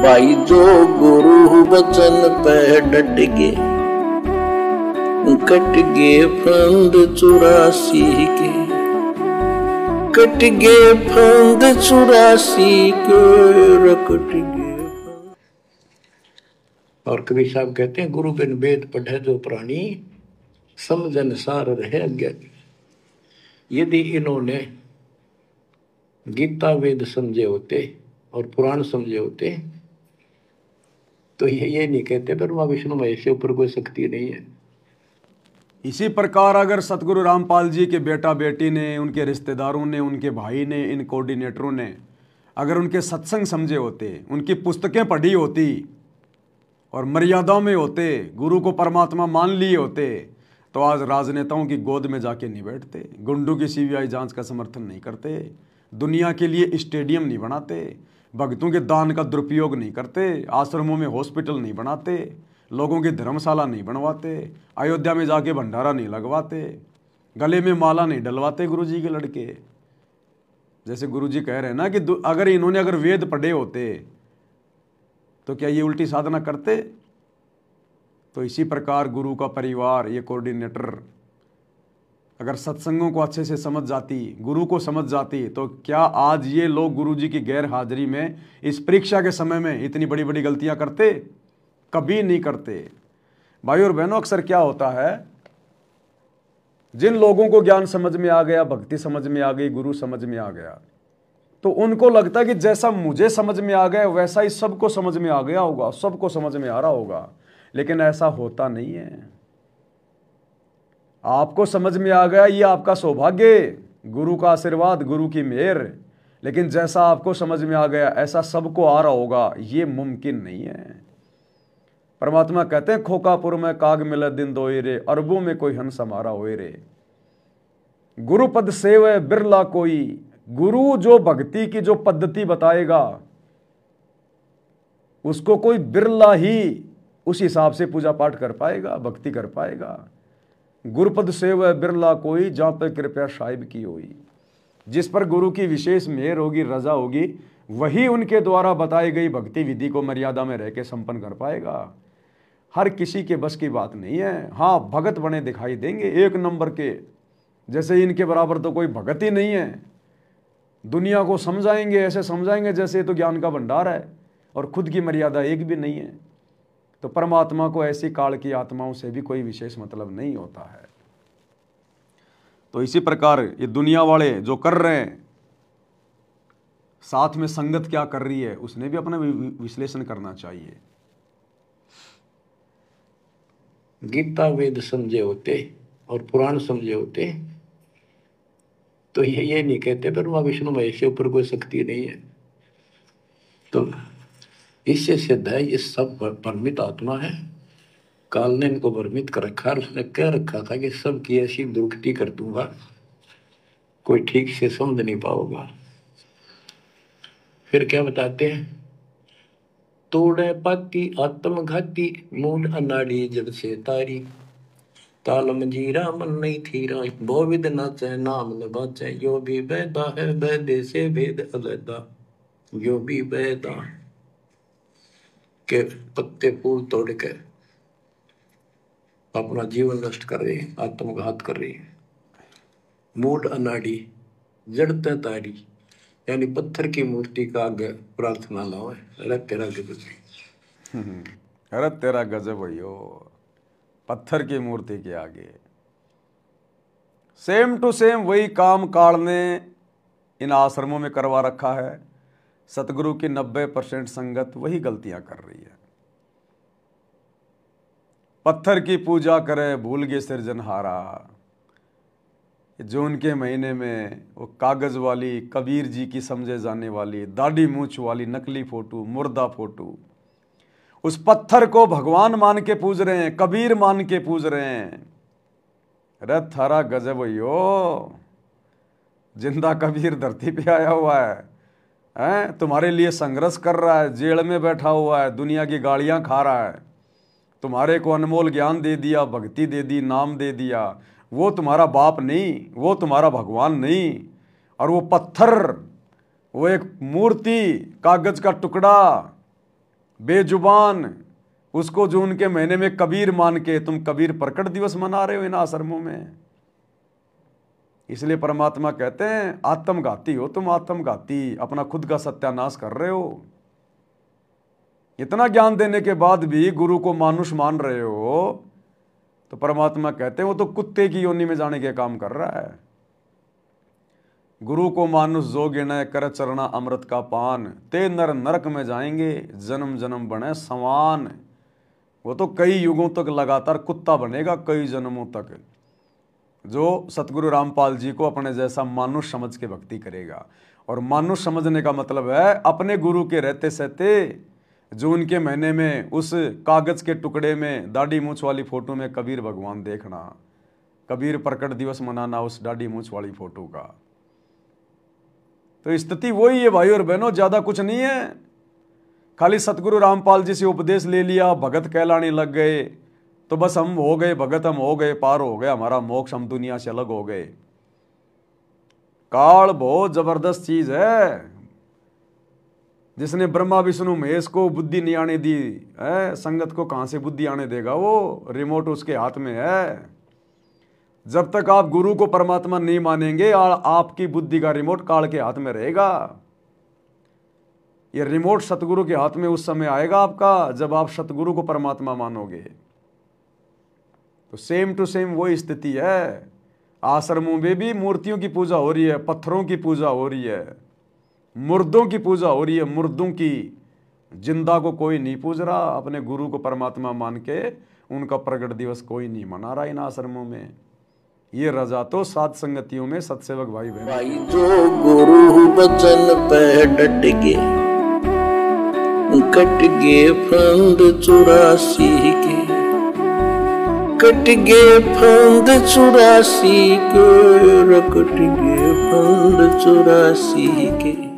भाई जो गुरु वचन पे डट गे, कट गे फंद 84 के, कट गे फंद 84 के, कट गे। और कबीर साहब कहते हैं गुरु बिन वेद पढ़े जो प्राणी, समझन सार रहे अज्ञानी। यदि इन्होंने गीता वेद समझे होते और पुराण समझे होते तो ये नहीं कहते ब्रह्मा विष्णु महेश से ऊपर कोई शक्ति नहीं है। इसी प्रकार अगर सतगुरु रामपाल जी के बेटा बेटी ने, उनके रिश्तेदारों ने, उनके भाई ने, इन कोऑर्डिनेटरों ने अगर उनके सत्संग समझे होते, उनकी पुस्तकें पढ़ी होती और मर्यादाओं में होते, गुरु को परमात्मा मान लिए होते, तो आज राजनेताओं की गोद में जाके नहीं बैठते, गुंडों की सीबीआई जांच का समर्थन नहीं करते, दुनिया के लिए स्टेडियम नहीं बनाते, भक्तों के दान का दुरुपयोग नहीं करते, आश्रमों में हॉस्पिटल नहीं बनाते, लोगों की धर्मशाला नहीं बनवाते, अयोध्या में जाके भंडारा नहीं लगवाते, गले में माला नहीं डलवाते गुरुजी के लड़के। जैसे गुरुजी कह रहे हैं ना कि अगर इन्होंने वेद पढ़े होते तो क्या ये उल्टी साधना करते। तो इसी प्रकार गुरु का परिवार, ये कोऑर्डिनेटर अगर सत्संगों को अच्छे से समझ जाती, गुरु को समझ जाती, तो क्या आज ये लोग गुरुजी की गैर हाजिरी में इस परीक्षा के समय में इतनी बड़ी बड़ी गलतियां करते? कभी नहीं करते। भाई और बहनों, अक्सर क्या होता है, जिन लोगों को ज्ञान समझ में आ गया, भक्ति समझ में आ गई, गुरु समझ में आ गया, तो उनको लगता है कि जैसा मुझे समझ में आ गया वैसा ही सबको समझ में आ गया होगा, सबको समझ में आ रहा होगा। लेकिन ऐसा होता नहीं है। आपको समझ में आ गया, ये आपका सौभाग्य, गुरु का आशीर्वाद, गुरु की मेहर। लेकिन जैसा आपको समझ में आ गया ऐसा सबको आ रहा होगा, ये मुमकिन नहीं है। परमात्मा कहते हैं खोकापुर में काग मिले दिन दोए रे, अरबों में कोई हंस हमारा होए रे। गुरु पद सेवे बिरला कोई, गुरु जो भक्ति की जो पद्धति बताएगा उसको कोई बिरला ही उस हिसाब से पूजा पाठ कर पाएगा, भक्ति कर पाएगा। गुरुपद सेव बिरला कोई, जहां पर कृपया साहिब की होई। जिस पर गुरु की विशेष मेहर होगी, रजा होगी, वही उनके द्वारा बताई गई भक्ति विधि को मर्यादा में रह के संपन्न कर पाएगा। हर किसी के बस की बात नहीं है। हाँ, भगत बने दिखाई देंगे एक नंबर के, जैसे इनके बराबर तो कोई भगत ही नहीं है। दुनिया को समझाएंगे, ऐसे समझाएंगे जैसे ये तो ज्ञान का भंडार है और खुद की मर्यादा एक भी नहीं है। तो परमात्मा को ऐसी काल की आत्माओं से भी कोई विशेष मतलब नहीं होता है। तो इसी प्रकार ये दुनिया वाले जो कर रहे हैं, साथ में संगत क्या कर रही है, उसने भी अपना विश्लेषण करना चाहिए। गीता वेद समझे होते और पुराण समझे होते तो ये नहीं कहते ब्रह्मा विष्णु महेश से ऊपर कोई शक्ति नहीं है। तो इससे सिद्ध है ये सब भ्रमित आत्मा है। काल ने इनको भ्रमित कर रखा है। उसने कह रखा था कि सबकी ऐसी दुर्गति कर दूंगा, कोई ठीक से समझ नहीं पाओगा। फिर क्या बताते हैं, तोड़े पाती आत्मघाती, मूड अनाड़ी जब से तारी, ताल मंजीरा मन नहीं थीरा, बहुविध नाचे नाम न बाचे, यो भी बैदा है बैदे से भेद अलैदा, यो भी बैदा के पत्ते फूल तोड़ के अपना जीवन नष्ट कर रही, आत्मघात कर रही। मूड अनाड़ी जड़ते तारी, यानी पत्थर की मूर्ति का आगे प्रार्थना लाओ, अरे तेरा गजब, अरे तेरा गजब भैयो, पत्थर की मूर्ति के आगे। सेम टू सेम वही काम काल ने इन आश्रमों में करवा रखा है। सतगुरु की 90% संगत वही गलतियां कर रही है। पत्थर की पूजा करे भूल गए सिरजनहारा। जो उनके महीने में वो कागज वाली, कबीर जी की समझे जाने वाली, दाढ़ी मूंछ वाली नकली फोटो, मुर्दा फोटो, उस पत्थर को भगवान मान के पूज रहे हैं, कबीर मान के पूज रहे हैं। अरे थारा गजब यो, जिंदा कबीर धरती पे आया हुआ है, तुम्हारे लिए संघर्ष कर रहा है, जेल में बैठा हुआ है, दुनिया की गालियां खा रहा है, तुम्हारे को अनमोल ज्ञान दे दिया, भक्ति दे दी, नाम दे दिया। वो तुम्हारा बाप नहीं, वो तुम्हारा भगवान नहीं। और वो पत्थर, वो एक मूर्ति, कागज का टुकड़ा, बेजुबान उसको जून के महीने में कबीर मान के तुम कबीर प्रकट दिवस मना रहे हो इन आश्रमों में। इसलिए परमात्मा कहते हैं आत्मघाती हो तुम, आत्मघाती, अपना खुद का सत्यानाश कर रहे हो। इतना ज्ञान देने के बाद भी गुरु को मानुष मान रहे हो, तो परमात्मा कहते हैं वो तो कुत्ते की योनि में जाने के काम कर रहा है। गुरु को मानुष जो गिने कर चरना अमृत का पान, ते नर नरक में जाएंगे जन्म जन्म बने समान। वो तो कई युगों तक लगातार कुत्ता बनेगा, कई जन्मों तक, जो सतगुरु रामपाल जी को अपने जैसा मानुष समझ के भक्ति करेगा। और मानुष समझने का मतलब है अपने गुरु के रहते सहते जून के महीने में उस कागज के टुकड़े में दाढ़ी मूछ वाली फोटो में कबीर भगवान देखना, कबीर प्रकट दिवस मनाना उस दाढ़ी मूछ वाली फोटो का। तो स्थिति वही है भाई और बहनों, ज्यादा कुछ नहीं है। खाली सतगुरु रामपाल जी से उपदेश ले लिया, भगत कहलाने लग गए, तो बस हम हो गए भगत, हम हो गए पार, हो गया हमारा मोक्ष, हम दुनिया से अलग हो गए। काल बहुत जबरदस्त चीज है। जिसने ब्रह्मा विष्णु महेश को बुद्धि नहीं आने दी है, संगत को कहां से बुद्धि आने देगा? वो रिमोट उसके हाथ में है। जब तक आप गुरु को परमात्मा नहीं मानेंगे, आपकी बुद्धि का रिमोट काल के हाथ में रहेगा। ये रिमोट सतगुरु के हाथ में उस समय आएगा आपका जब आप सतगुरु को परमात्मा मानोगे। तो सेम टू सेम वही स्थिति है। आश्रमों में भी मूर्तियों की पूजा हो रही है, पत्थरों की पूजा हो रही है, मुर्दों की पूजा हो रही है, मुर्दों की। जिंदा को कोई नहीं पूज रहा, अपने गुरु को परमात्मा मान के उनका प्रकट दिवस कोई नहीं मना रहा इन आश्रमों में। ये रजा तो सात संगतियों में सत्सेवक भाई बहन। भाई जो गुरु बचन पे डट गए, कट गए फंद 84 के, कट गए फंद 84 के, कट गए फंद 84 के।